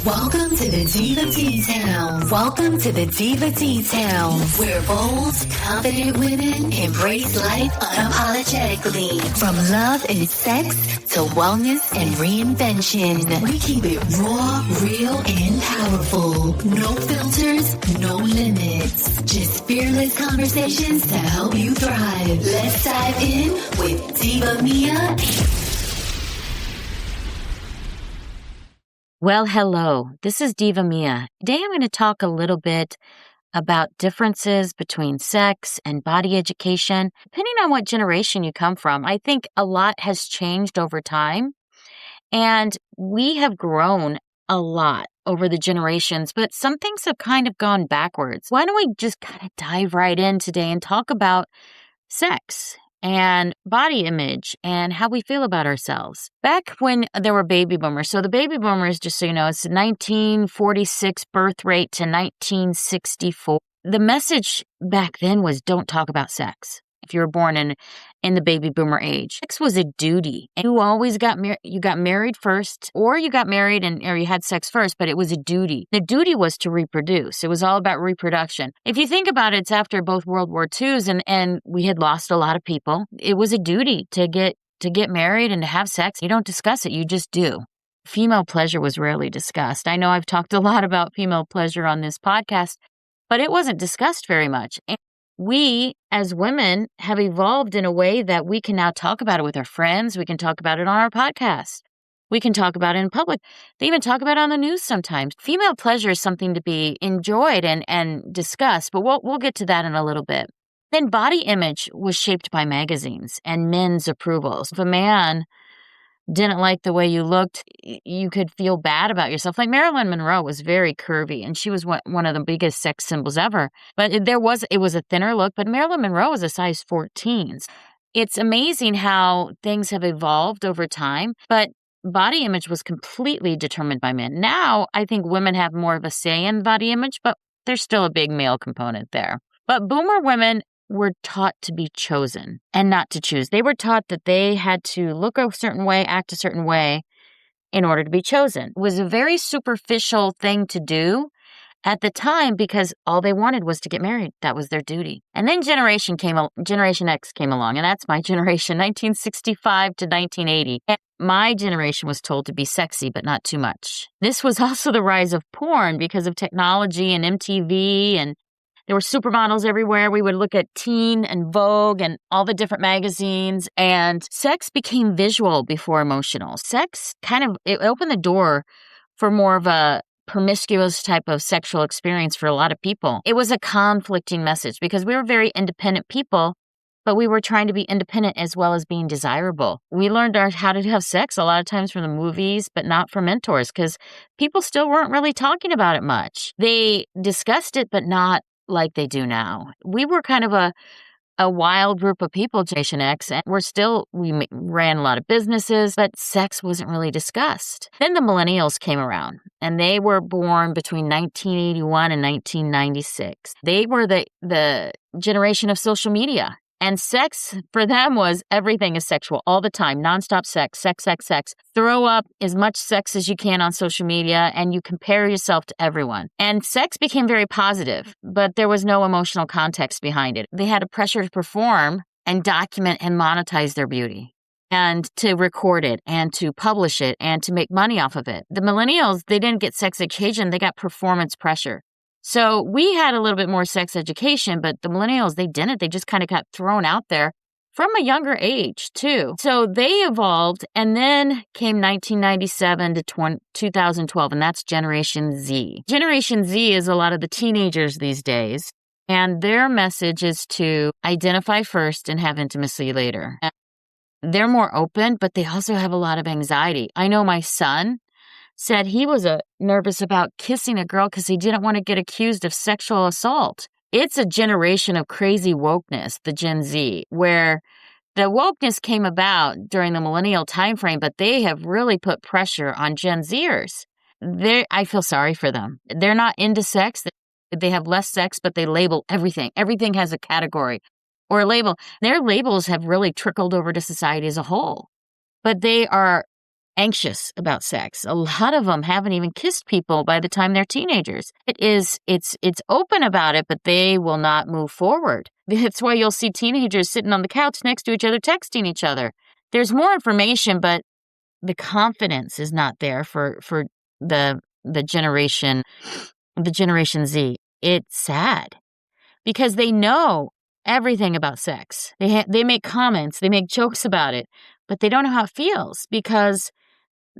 Welcome to the Diva Details. Welcome to the Diva Details, where bold, confident women embrace life unapologetically. From love and sex to wellness and reinvention, we keep it raw, real, and powerful. No filters, no limits. Just fearless conversations to help you thrive. Let's dive in with Diva Mia. Well, hello. This is Diva Mia. Today I'm going to talk a little bit about differences between sex and body education. Depending on what generation you come from, I think a lot has changed over time, and we have grown a lot over the generations, but some things have kind of gone backwards. Why don't we just kind of dive right in today and talk about sex and body image and how we feel about ourselves. Back when there were baby boomers, so the baby boomers, just so you know, it's 1946 birth rate to 1964. The message back then was don't talk about sex. If you were born in the baby boomer age, sex was a duty. And you always got you got married first, or you got married or you had sex first, but it was a duty. The duty was to reproduce. It was all about reproduction. If you think about it, it's after both World War IIs and we had lost a lot of people. It was a duty to get married and to have sex. You don't discuss it, you just do. Female pleasure was rarely discussed. I know I've talked a lot about female pleasure on this podcast, but it wasn't discussed very much. And we, as women, have evolved in a way that we can now talk about it with our friends. We can talk about it on our podcast. We can talk about it in public. They even talk about it on the news sometimes. Female pleasure is something to be enjoyed and discussed, but we'll get to that in a little bit. Then body image was shaped by magazines and men's approvals. If a man didn't like the way you looked, you could feel bad about yourself. Like Marilyn Monroe was very curvy, and she was one of the biggest sex symbols ever. But it was a thinner look, but Marilyn Monroe was a size 14. It's amazing how things have evolved over time, but body image was completely determined by men. Now, I think women have more of a say in body image, but there's still a big male component there. But boomer women were taught to be chosen and not to choose. They were taught that they had to look a certain way, act a certain way in order to be chosen. It was a very superficial thing to do at the time because all they wanted was to get married. That was their duty. And then Generation X came along, and that's my generation, 1965 to 1980. And my generation was told to be sexy, but not too much. This was also the rise of porn because of technology and MTV, and there were supermodels everywhere. We would look at Teen and Vogue and all the different magazines, and sex became visual before emotional. Sex it opened the door for more of a promiscuous type of sexual experience for a lot of people. It was a conflicting message because we were very independent people, but we were trying to be independent as well as being desirable. We learned how to have sex a lot of times from the movies, but not from mentors because people still weren't really talking about it much. They discussed it, but not like they do now. We were kind of a wild group of people, Generation X, and we ran a lot of businesses, but sex wasn't really discussed. Then the Millennials came around, and they were born between 1981 and 1996. They were the generation of social media. And sex for them was everything is sexual all the time, nonstop sex, sex, sex, sex. Throw up as much sex as you can on social media and you compare yourself to everyone. And sex became very positive, but there was no emotional context behind it. They had a pressure to perform and document and monetize their beauty and to record it and to publish it and to make money off of it. The Millennials, they didn't get sex education, they got performance pressure. So we had a little bit more sex education, but the Millennials, they didn't. They just kind of got thrown out there from a younger age, too. So they evolved, and then came 1997 to 2012, and that's Generation Z. Generation Z is a lot of the teenagers these days, and their message is to identify first and have intimacy later. They're more open, but they also have a lot of anxiety. I know my son said he was nervous about kissing a girl because he didn't want to get accused of sexual assault. It's a generation of crazy wokeness, the Gen Z, where the wokeness came about during the millennial timeframe, but they have really put pressure on Gen Zers. I feel sorry for them. They're not into sex. They have less sex, but they label everything. Everything has a category or a label. Their labels have really trickled over to society as a whole. But they are anxious about sex. A lot of them haven't even kissed people by the time they're teenagers. It's open about it, but they will not move forward. That's why you'll see teenagers sitting on the couch next to each other, texting each other. There's more information, but the confidence is not there for the generation Z. It's sad because they know everything about sex. They make comments, they make jokes about it, but they don't know how it feels because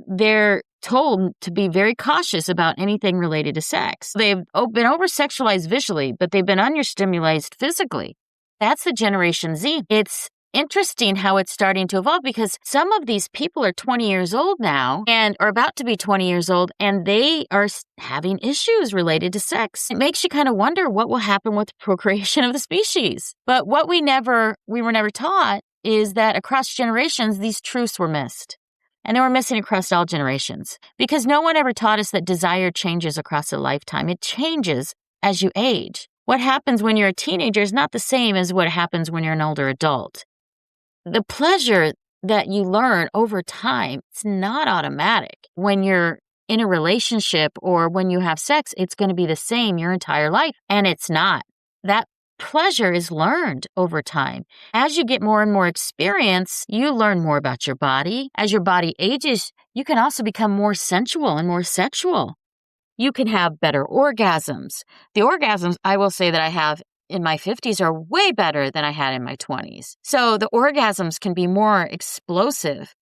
they're told to be very cautious about anything related to sex. They've been over-sexualized visually, but they've been understimulated physically. That's the Generation Z. It's interesting how it's starting to evolve because some of these people are 20 years old now and are about to be 20 years old, and they are having issues related to sex. It makes you kind of wonder what will happen with the procreation of the species. But what we were never taught is that across generations, these truths were missed. And they were missing across all generations because no one ever taught us that desire changes across a lifetime. It changes as you age. What happens when you're a teenager is not the same as what happens when you're an older adult. The pleasure that you learn over time, it's not automatic. When you're in a relationship or when you have sex, it's going to be the same your entire life. And it's not. That pleasure is learned over time. As you get more and more experience, you learn more about your body. As your body ages, you can also become more sensual and more sexual. You can have better orgasms. The orgasms I will say that I have in my 50s are way better than I had in my 20s. So the orgasms can be more explosive.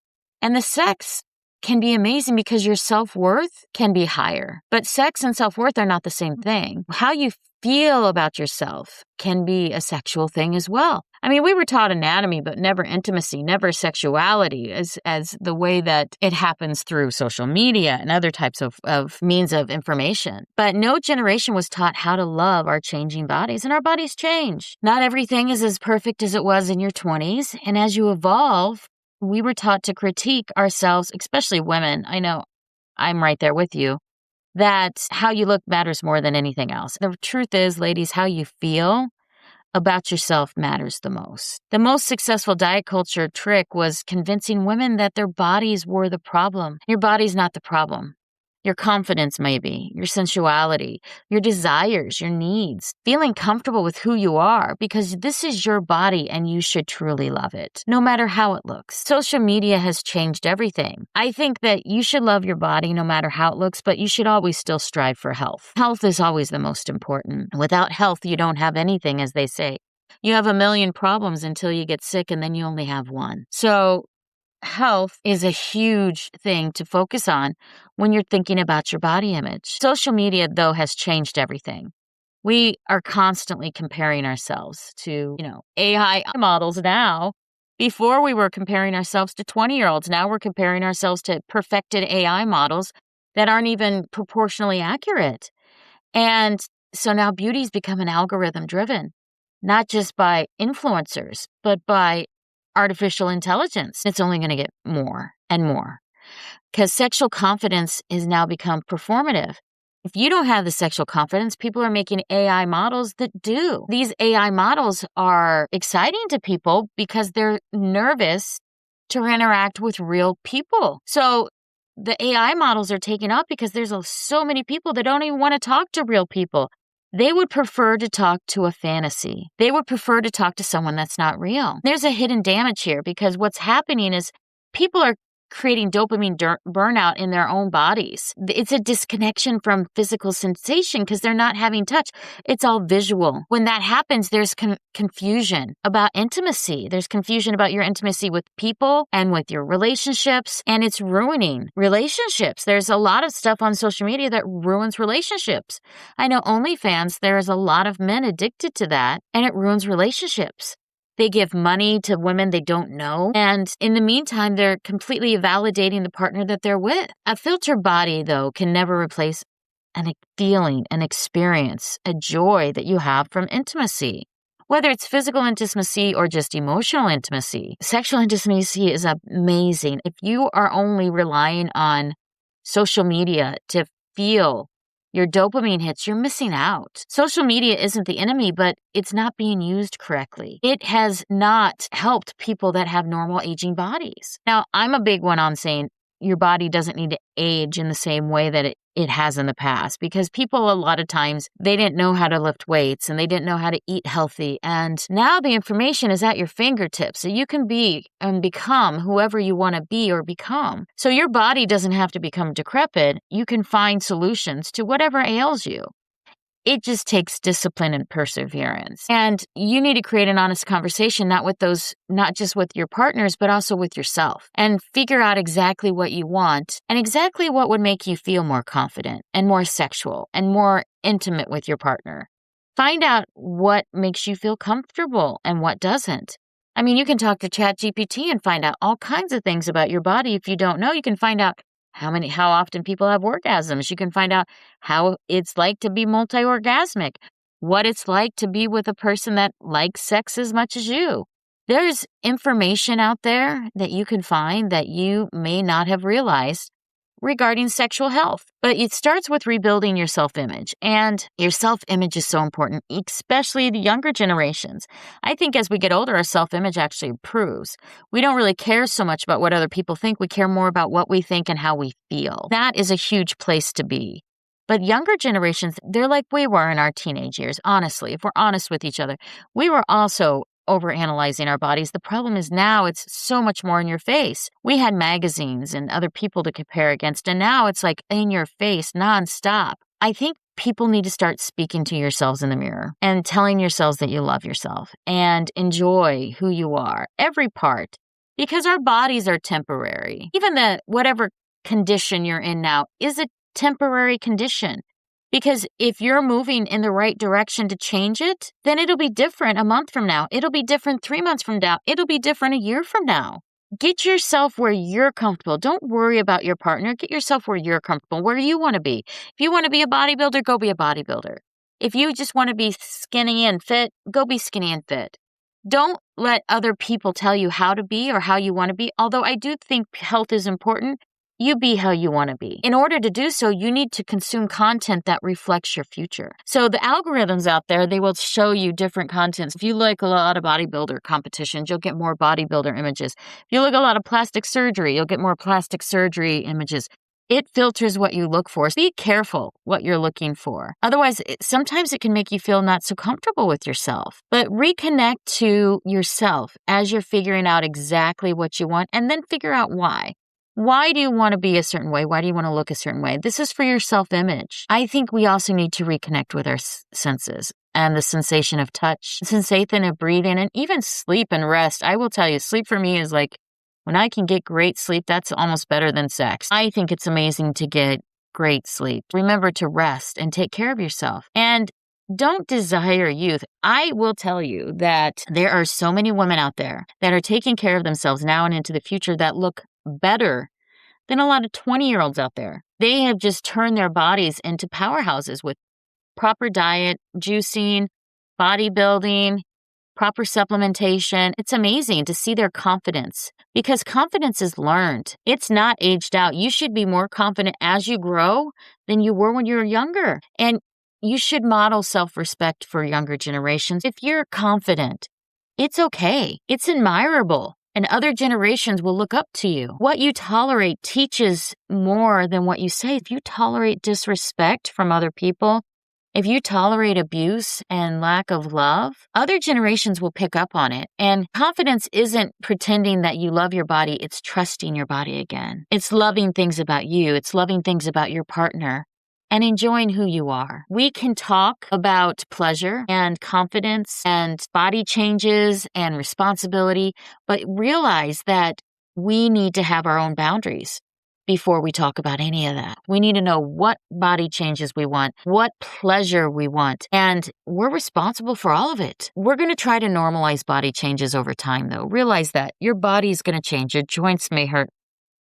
And the sex can be amazing because your self-worth can be higher. But sex and self-worth are not the same thing. How you feel about yourself can be a sexual thing as well. I mean, we were taught anatomy, but never intimacy, never sexuality as the way that it happens through social media and other types of means of information. But no generation was taught how to love our changing bodies, and our bodies change. Not everything is as perfect as it was in your 20s, and as you evolve, we were taught to critique ourselves, especially women. I know I'm right there with you, that how you look matters more than anything else. The truth is, ladies, how you feel about yourself matters the most. The most successful diet culture trick was convincing women that their bodies were the problem. Your body's not the problem. Your confidence, maybe, your sensuality, your desires, your needs, feeling comfortable with who you are because this is your body and you should truly love it, no matter how it looks. Social media has changed everything. I think that you should love your body no matter how it looks, but you should always still strive for health. Health is always the most important. Without health, you don't have anything, as they say. You have a million problems until you get sick and then you only have one. So health is a huge thing to focus on when you're thinking about your body image. Social media, though, has changed everything. We are constantly comparing ourselves to, AI models now. Before we were comparing ourselves to 20-year-olds. Now we're comparing ourselves to perfected AI models that aren't even proportionally accurate. And so now beauty's become an algorithm driven, not just by influencers, but by artificial intelligence. It's only going to get more and more because sexual confidence has now become performative. If you don't have the sexual confidence, people are making AI models that do. These AI models are exciting to people because they're nervous to interact with real people. So the AI models are taken up because there's so many people that don't even want to talk to real people. They would prefer to talk to a fantasy. They would prefer to talk to someone that's not real. There's a hidden damage here because what's happening is people are creating dopamine burnout in their own bodies. It's a disconnection from physical sensation because they're not having touch. It's all visual. When that happens, there's confusion about intimacy. There's confusion about your intimacy with people and with your relationships, and it's ruining relationships. There's a lot of stuff on social media that ruins relationships. I know OnlyFans, there's a lot of men addicted to that, and it ruins relationships. They give money to women they don't know. And in the meantime, they're completely validating the partner that they're with. A filtered body, though, can never replace a feeling, an experience, a joy that you have from intimacy. Whether it's physical intimacy or just emotional intimacy, sexual intimacy is amazing. If you are only relying on social media to feel your dopamine hits, you're missing out. Social media isn't the enemy, but it's not being used correctly. It has not helped people that have normal aging bodies. Now, I'm a big one on saying your body doesn't need to age in the same way that it has in the past, because people a lot of times, they didn't know how to lift weights and they didn't know how to eat healthy. And now the information is at your fingertips, so you can be and become whoever you want to be or become. So your body doesn't have to become decrepit. You can find solutions to whatever ails you. It just takes discipline and perseverance. And you need to create an honest conversation, not just with your partners, but also with yourself, and figure out exactly what you want and exactly what would make you feel more confident and more sexual and more intimate with your partner. Find out what makes you feel comfortable and what doesn't. I mean, you can talk to ChatGPT and find out all kinds of things about your body. If you don't know, you can find out how often people have orgasms. You can find out how it's like to be multi-orgasmic, what it's like to be with a person that likes sex as much as you. There's information out there that you can find that you may not have realized regarding sexual health. But it starts with rebuilding your self-image. And your self-image is so important, especially the younger generations. I think as we get older, our self-image actually improves. We don't really care so much about what other people think. We care more about what we think and how we feel. That is a huge place to be. But younger generations, they're like we were in our teenage years, honestly. If we're honest with each other, we were also overanalyzing our bodies. The problem is now it's so much more in your face. We had magazines and other people to compare against, and now it's like in your face nonstop. I think people need to start speaking to yourselves in the mirror and telling yourselves that you love yourself and enjoy who you are, every part, because our bodies are temporary. Even whatever condition you're in now is a temporary condition. Because if you're moving in the right direction to change it, then it'll be different a month from now. It'll be different 3 months from now. It'll be different a year from now. Get yourself where you're comfortable. Don't worry about your partner. Get yourself where you're comfortable, where you want to be. If you want to be a bodybuilder, go be a bodybuilder. If you just want to be skinny and fit, go be skinny and fit. Don't let other people tell you how to be or how you want to be. Although I do think health is important, you be how you want to be. In order to do so, you need to consume content that reflects your future. So the algorithms out there, they will show you different contents. If you like a lot of bodybuilder competitions, you'll get more bodybuilder images. If you look at a lot of plastic surgery, you'll get more plastic surgery images. It filters what you look for. So be careful what you're looking for. Otherwise, sometimes it can make you feel not so comfortable with yourself. But reconnect to yourself as you're figuring out exactly what you want, and then figure out why. Why do you want to be a certain way? Why do you want to look a certain way? This is for your self-image. I think we also need to reconnect with our senses and the sensation of touch, the sensation of breathing, and even sleep and rest. I will tell you, sleep for me is like, when I can get great sleep, that's almost better than sex. I think it's amazing to get great sleep. Remember to rest and take care of yourself. And don't desire youth. I will tell you that there are so many women out there that are taking care of themselves now and into the future that look better than a lot of 20-year-olds out there. They have just turned their bodies into powerhouses with proper diet, juicing, bodybuilding, proper supplementation. It's amazing to see their confidence, because confidence is learned. It's not aged out. You should be more confident as you grow than you were when you were younger. And you should model self-respect for younger generations. If you're confident, it's okay. It's admirable. And other generations will look up to you. What you tolerate teaches more than what you say. If you tolerate disrespect from other people, if you tolerate abuse and lack of love, other generations will pick up on it. And confidence isn't pretending that you love your body. It's trusting your body again. It's loving things about you. It's loving things about your partner and enjoying who you are. We can talk about pleasure and confidence and body changes and responsibility, but realize that we need to have our own boundaries before we talk about any of that. We need to know what body changes we want, what pleasure we want, and we're responsible for all of it. We're going to try to normalize body changes over time, though. Realize that your body's going to change. Your joints may hurt.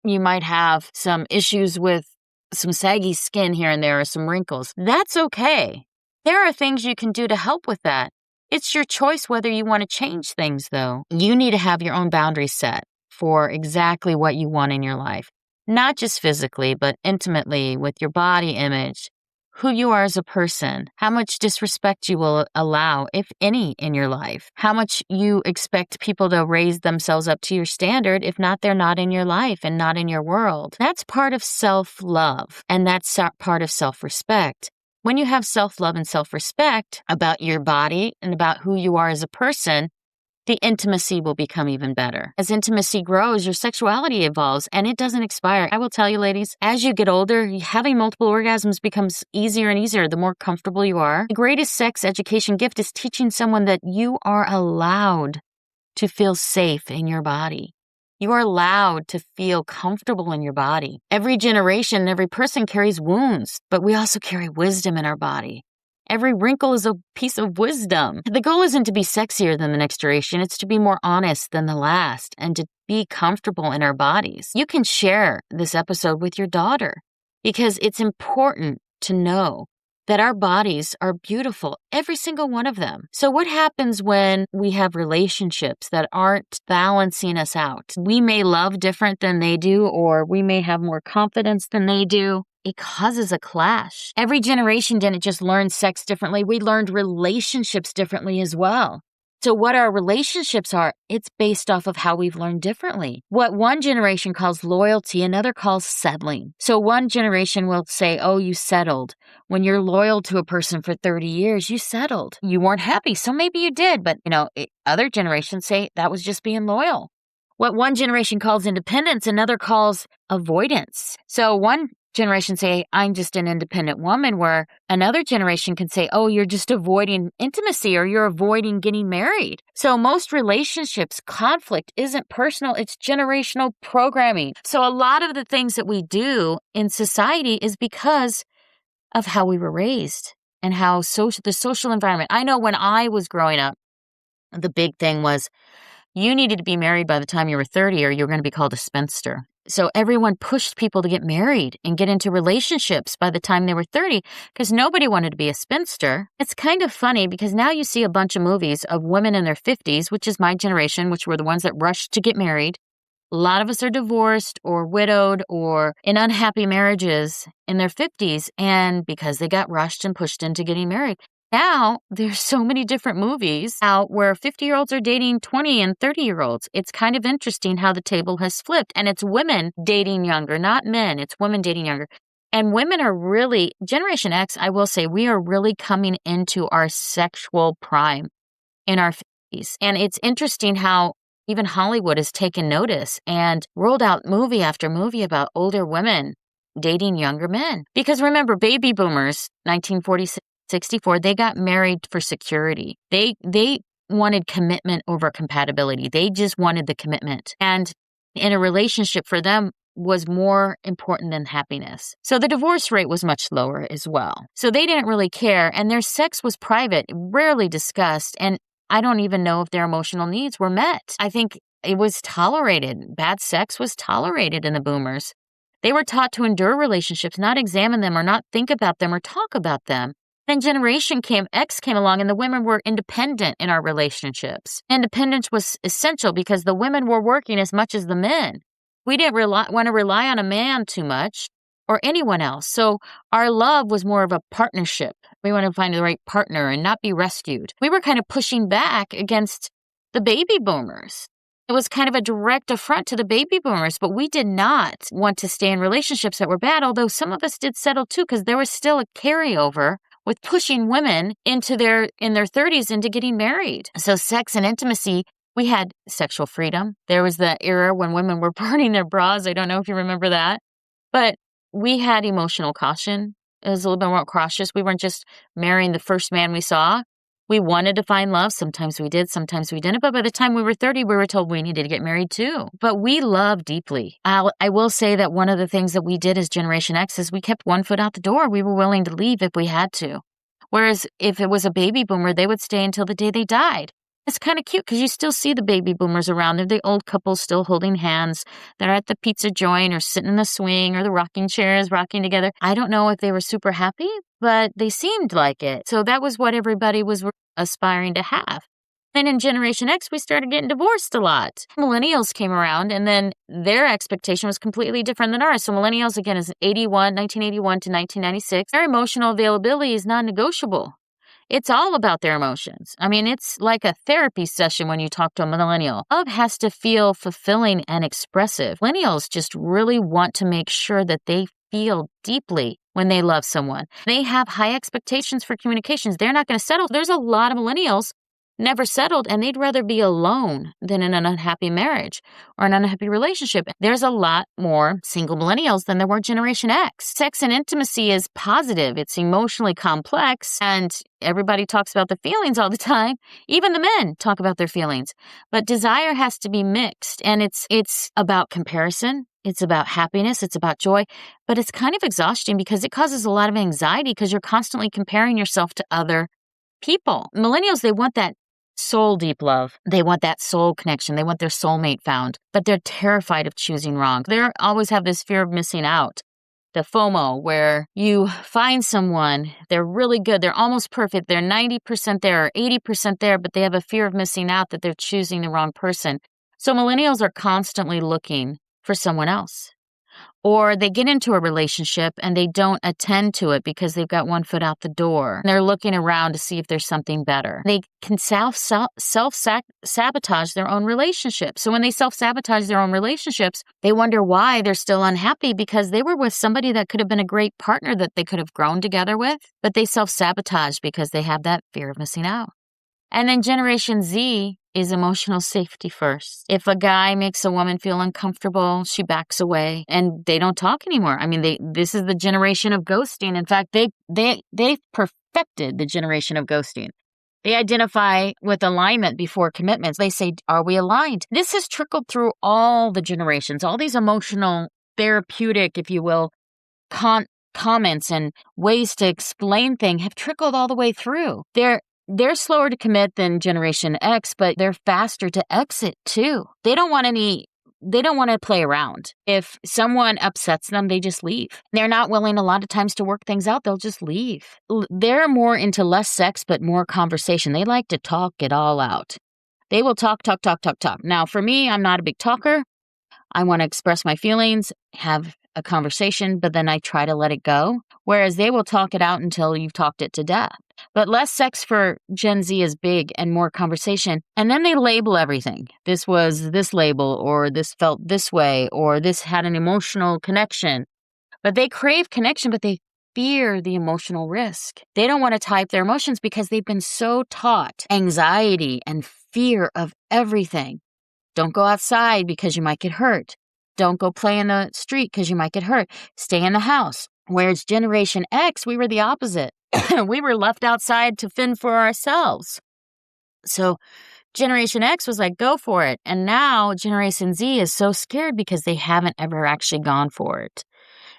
You might have some issues with some saggy skin here and there or some wrinkles. That's okay. There are things you can do to help with that. It's your choice whether you want to change things, though. You need to have your own boundaries set for exactly what you want in your life. Not just physically, but intimately with your body image, who you are as a person, how much disrespect you will allow, if any, in your life, how much you expect people to raise themselves up to your standard. If not, they're not in your life and not in your world. That's part of self-love, and that's part of self-respect. When you have self-love and self-respect about your body and about who you are as a person, the intimacy will become even better. As intimacy grows, your sexuality evolves, and it doesn't expire. I will tell you, ladies, as you get older, having multiple orgasms becomes easier and easier the more comfortable you are. The greatest sex education gift is teaching someone that you are allowed to feel safe in your body. You are allowed to feel comfortable in your body. Every generation, every person carries wounds, but we also carry wisdom in our body. Every wrinkle is a piece of wisdom. The goal isn't to be sexier than the next generation. It's to be more honest than the last and to be comfortable in our bodies. You can share this episode with your daughter because it's important to know that our bodies are beautiful, every single one of them. So what happens when we have relationships that aren't balancing us out? We may love different than they do, or we may have more confidence than they do. It causes a clash. Every generation didn't just learn sex differently. We learned relationships differently as well. So what our relationships are, it's based off of how we've learned differently. What one generation calls loyalty, another calls settling. So one generation will say, oh, you settled. When you're loyal to a person for 30 years, you settled. You weren't happy, so maybe you did. But, other generations say that was just being loyal. What one generation calls independence, another calls avoidance. So one generation say, I'm just an independent woman, where another generation can say, oh, you're just avoiding intimacy or you're avoiding getting married. So most relationships, conflict isn't personal, it's generational programming. So a lot of the things that we do in society is because of how we were raised and how the social environment. I know when I was growing up, the big thing was you needed to be married by the time you were 30 or you were going to be called a spinster. So everyone pushed people to get married and get into relationships by the time they were 30 because nobody wanted to be a spinster. It's kind of funny because now you see a bunch of movies of women in their 50s, which is my generation, which were the ones that rushed to get married. A lot of us are divorced or widowed or in unhappy marriages in their 50s, and because they got rushed and pushed into getting married. Now, there's so many different movies out where 50-year-olds are dating 20 and 30-year-olds. It's kind of interesting how the table has flipped, and it's women dating younger, not men. It's women dating younger. And women are really, Generation X, I will say, we are really coming into our sexual prime in our 50s. And it's interesting how even Hollywood has taken notice and rolled out movie after movie about older women dating younger men. Because remember, baby boomers, 1946, 64, they got married for security. They wanted commitment over compatibility. They just wanted the commitment. And in a relationship for them was more important than happiness. So the divorce rate was much lower as well. So they didn't really care. And their sex was private, rarely discussed. And I don't even know if their emotional needs were met. I think it was tolerated. Bad sex was tolerated in the boomers. They were taught to endure relationships, not examine them or not think about them or talk about them. Then Generation X came along and the women were independent in our relationships. Independence was essential because the women were working as much as the men. We didn't want to rely on a man too much or anyone else. So our love was more of a partnership. We wanted to find the right partner and not be rescued. We were kind of pushing back against the baby boomers. It was kind of a direct affront to the baby boomers, but we did not want to stay in relationships that were bad, although some of us did settle too because there was still a carryover with pushing women in their 30s into getting married. So sex and intimacy, we had sexual freedom. There was the era when women were burning their bras. I don't know if you remember that. But we had emotional caution. It was a little bit more cautious. We weren't just marrying the first man we saw. We wanted to find love. Sometimes we did, sometimes we didn't. But by the time we were 30, we were told we needed to get married too. But we love deeply. I will say that one of the things that we did as Generation X is we kept one foot out the door. We were willing to leave if we had to. Whereas if it was a baby boomer, they would stay until the day they died. It's kind of cute because you still see the baby boomers around. They're the old couple still holding hands. They're at the pizza joint or sitting in the swing or the rocking chairs rocking together. I don't know if they were super happy, but they seemed like it. So that was what everybody was aspiring to have. And in Generation X, we started getting divorced a lot. Millennials came around, and then their expectation was completely different than ours. So millennials, again, is 1981 to 1996. Their emotional availability is non-negotiable. It's all about their emotions. I mean, it's like a therapy session when you talk to a millennial. Love has to feel fulfilling and expressive. Millennials just really want to make sure that they feel deeply when they love someone. They have high expectations for communications. They're not going to settle. There's a lot of millennials never settled, and they'd rather be alone than in an unhappy marriage or an unhappy relationship. There's a lot more single millennials than there were Generation X. Sex and intimacy is positive. It's emotionally complex, and everybody talks about the feelings all the time. Even the men talk about their feelings. But desire has to be mixed, and it's about comparison. It's about happiness. It's about joy. But it's kind of exhausting because it causes a lot of anxiety because you're constantly comparing yourself to other people. Millennials, they want that soul deep love. They want that soul connection. They want their soulmate found, but they're terrified of choosing wrong. They always have this fear of missing out. The FOMO, where you find someone, they're really good, they're almost perfect, they're 90% there or 80% there, but they have a fear of missing out that they're choosing the wrong person. So millennials are constantly looking for someone else. Or they get into a relationship and they don't attend to it because they've got one foot out the door. They're looking around to see if there's something better. They can self-sabotage their own relationships. So when they self-sabotage their own relationships, they wonder why they're still unhappy because they were with somebody that could have been a great partner that they could have grown together with, but they self-sabotage because they have that fear of missing out. And then Generation Z is emotional safety first. If a guy makes a woman feel uncomfortable, she backs away and they don't talk anymore. I mean, this is the generation of ghosting. In fact, they've perfected the generation of ghosting. They identify with alignment before commitments. They say, are we aligned? This has trickled through all the generations. All these emotional, therapeutic, if you will, comments and ways to explain things have trickled all the way through. They're slower to commit than Generation X, but they're faster to exit too. They don't want to play around. If someone upsets them, they just leave. They're not willing a lot of times to work things out. They'll just leave. They're more into less sex, but more conversation. They like to talk it all out. They will talk. Now, for me, I'm not a big talker. I want to express my feelings, have a conversation, but then I try to let it go. Whereas they will talk it out until you've talked it to death. But less sex for Gen Z is big and more conversation. And then they label everything. This was this label, or this felt this way, or this had an emotional connection. But they crave connection, but they fear the emotional risk. They don't want to type their emotions because they've been so taught anxiety and fear of everything. Don't go outside because you might get hurt. Don't go play in the street because you might get hurt. Stay in the house. Whereas Generation X, we were the opposite. We were left outside to fend for ourselves. So Generation X was like, go for it. And now Generation Z is so scared because they haven't ever actually gone for it.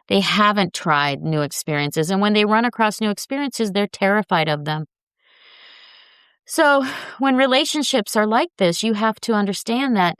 They haven't tried new experiences. And when they run across new experiences, they're terrified of them. So when relationships are like this, you have to understand that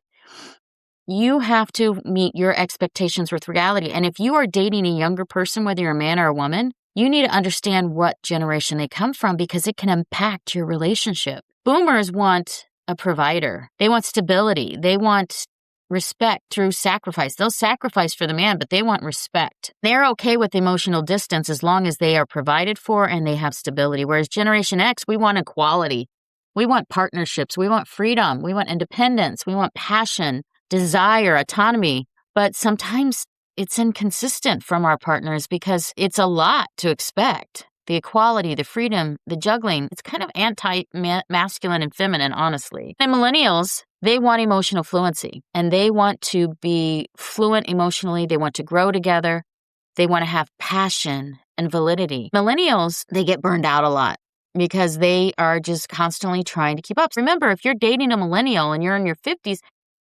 you have to meet your expectations with reality. And if you are dating a younger person, whether you're a man or a woman, you need to understand what generation they come from because it can impact your relationship. Boomers want a provider. They want stability. They want respect through sacrifice. They'll sacrifice for the man, but they want respect. They're okay with emotional distance as long as they are provided for and they have stability. Whereas Generation X, we want equality. We want partnerships. We want freedom. We want independence. We want passion, desire, autonomy. But sometimes it's inconsistent from our partners because it's a lot to expect. The equality, the freedom, the juggling, it's kind of anti-masculine and feminine, honestly. And millennials, they want emotional fluency and they want to be fluent emotionally. They want to grow together. They want to have passion and validity. Millennials, they get burned out a lot because they are just constantly trying to keep up. Remember, if you're dating a millennial and you're in your 50s,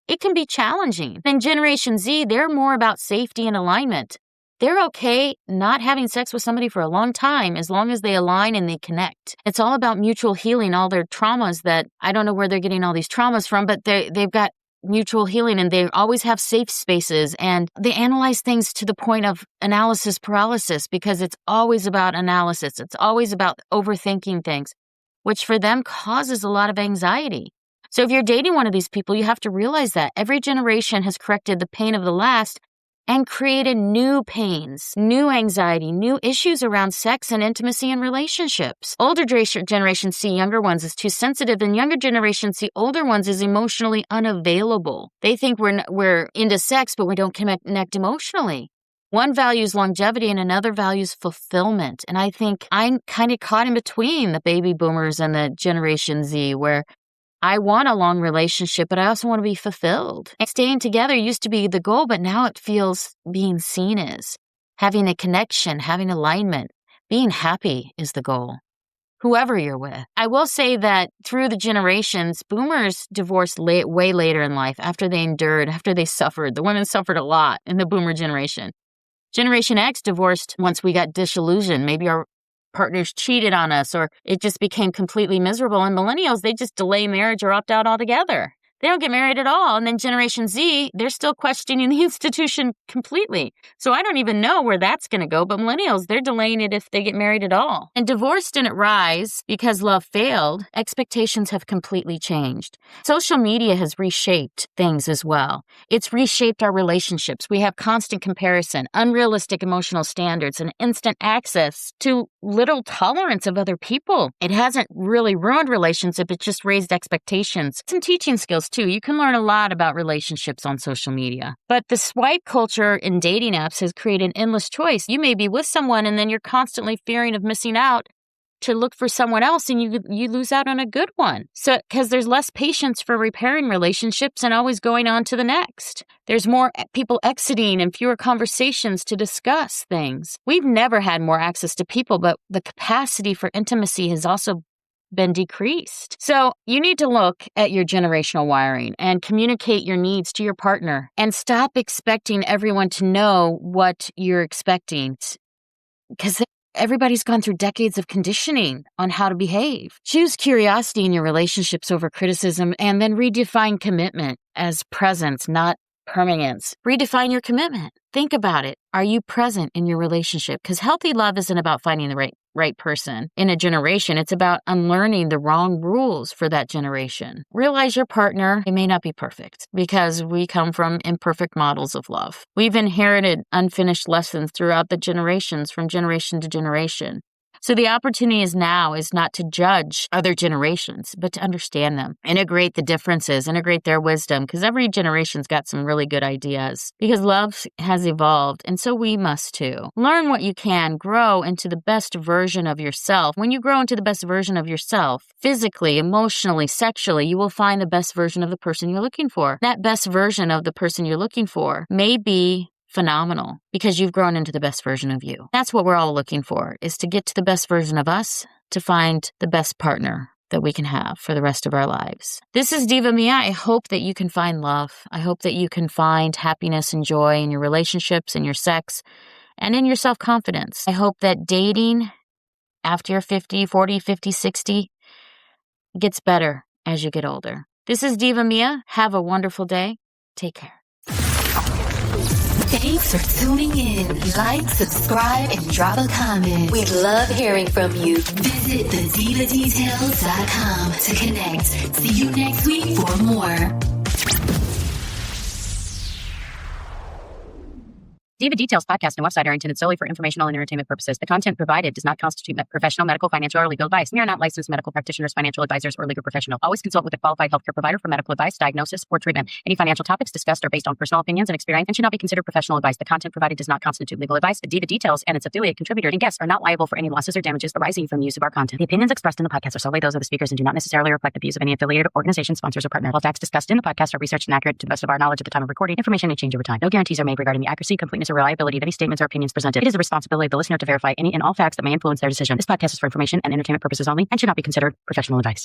it can be challenging. Then Generation Z, they're more about safety and alignment. They're okay not having sex with somebody for a long time as long as they align and they connect. It's all about mutual healing, all their traumas that I don't know where they're getting all these traumas from, but they've got mutual healing and they always have safe spaces and they analyze things to the point of analysis paralysis because it's always about analysis. It's always about overthinking things, which for them causes a lot of anxiety. So if you're dating one of these people, you have to realize that every generation has corrected the pain of the last and created new pains, new anxiety, new issues around sex and intimacy and relationships. Older generations see younger ones as too sensitive, and younger generations see older ones as emotionally unavailable. They think we're into sex, but we don't connect emotionally. One values longevity and another values fulfillment. And I think I'm kind of caught in between the baby boomers and the Generation Z, where I want a long relationship, but I also want to be fulfilled. And staying together used to be the goal, but now it feels being seen as having a connection, having alignment, being happy is the goal, whoever you're with. I will say that through the generations, boomers divorced way later in life after they suffered. The women suffered a lot in the boomer generation. Generation X divorced once we got disillusioned. Maybe our partners cheated on us, or it just became completely miserable. And millennials, they just delay marriage or opt out altogether. They don't get married at all. And then Generation Z, they're still questioning the institution completely. So I don't even know where that's going to go. But millennials, they're delaying it if they get married at all. And divorce didn't rise because love failed. Expectations have completely changed. Social media has reshaped things as well. It's reshaped our relationships. We have constant comparison, unrealistic emotional standards, and instant access to little tolerance of other people. It hasn't really ruined relationships. It just raised expectations. Some teaching skills too. You can learn a lot about relationships on social media. But the swipe culture in dating apps has created endless choice. You may be with someone and then you're constantly fearing of missing out to look for someone else, and you lose out on a good one. So because there's less patience for repairing relationships and always going on to the next. There's more people exiting and fewer conversations to discuss things. We've never had more access to people, but the capacity for intimacy has also been decreased. So you need to look at your generational wiring and communicate your needs to your partner, and stop expecting everyone to know what you're expecting, because everybody's gone through decades of conditioning on how to behave. Choose curiosity in your relationships over criticism, and then redefine commitment as presence, not permanence. Redefine your commitment. Think about it. Are you present in your relationship? Because healthy love isn't about finding the right person in a generation. It's about unlearning the wrong rules for that generation. Realize your partner, it may not be perfect, because we come from imperfect models of love. We've inherited unfinished lessons throughout the generations, from generation to generation. So the opportunity is not to judge other generations, but to understand them, integrate the differences, integrate their wisdom, because every generation's got some really good ideas, because love has evolved, and so we must too. Learn what you can, grow into the best version of yourself. When you grow into the best version of yourself, physically, emotionally, sexually, you will find the best version of the person you're looking for. That best version of the person you're looking for may be phenomenal, because you've grown into the best version of you. That's what we're all looking for, is to get to the best version of us, to find the best partner that we can have for the rest of our lives. This is Diva Mia. I hope that you can find love. I hope that you can find happiness and joy in your relationships, in your sex, and in your self-confidence. I hope that dating after you're 50, 40, 50, 60 gets better as you get older. This is Diva Mia. Have a wonderful day. Take care. Thanks for tuning in. Like, subscribe, and drop a comment. We love hearing from you. Visit thedivadetails.com to connect. See you next week for more. Diva Details podcast and website are intended solely for informational and entertainment purposes. The content provided does not constitute professional, medical, financial, or legal advice. We are not licensed medical practitioners, financial advisors, or legal professionals. Always consult with a qualified healthcare provider for medical advice, diagnosis, or treatment. Any financial topics discussed are based on personal opinions and experience and should not be considered professional advice. The content provided does not constitute legal advice. Diva Details and its affiliate, contributor, and guests are not liable for any losses or damages arising from the use of our content. The opinions expressed in the podcast are solely those of the speakers and do not necessarily reflect the views of any affiliated organization, sponsors, or partner. All facts discussed in the podcast are researched and accurate to the best of our knowledge at the time of recording. Information may change over time. No guarantees are made regarding the accuracy, completeness, or reliability of any statements or opinions presented. It is the responsibility of the listener to verify any and all facts that may influence their decision. This podcast is for information and entertainment purposes only and should not be considered professional advice.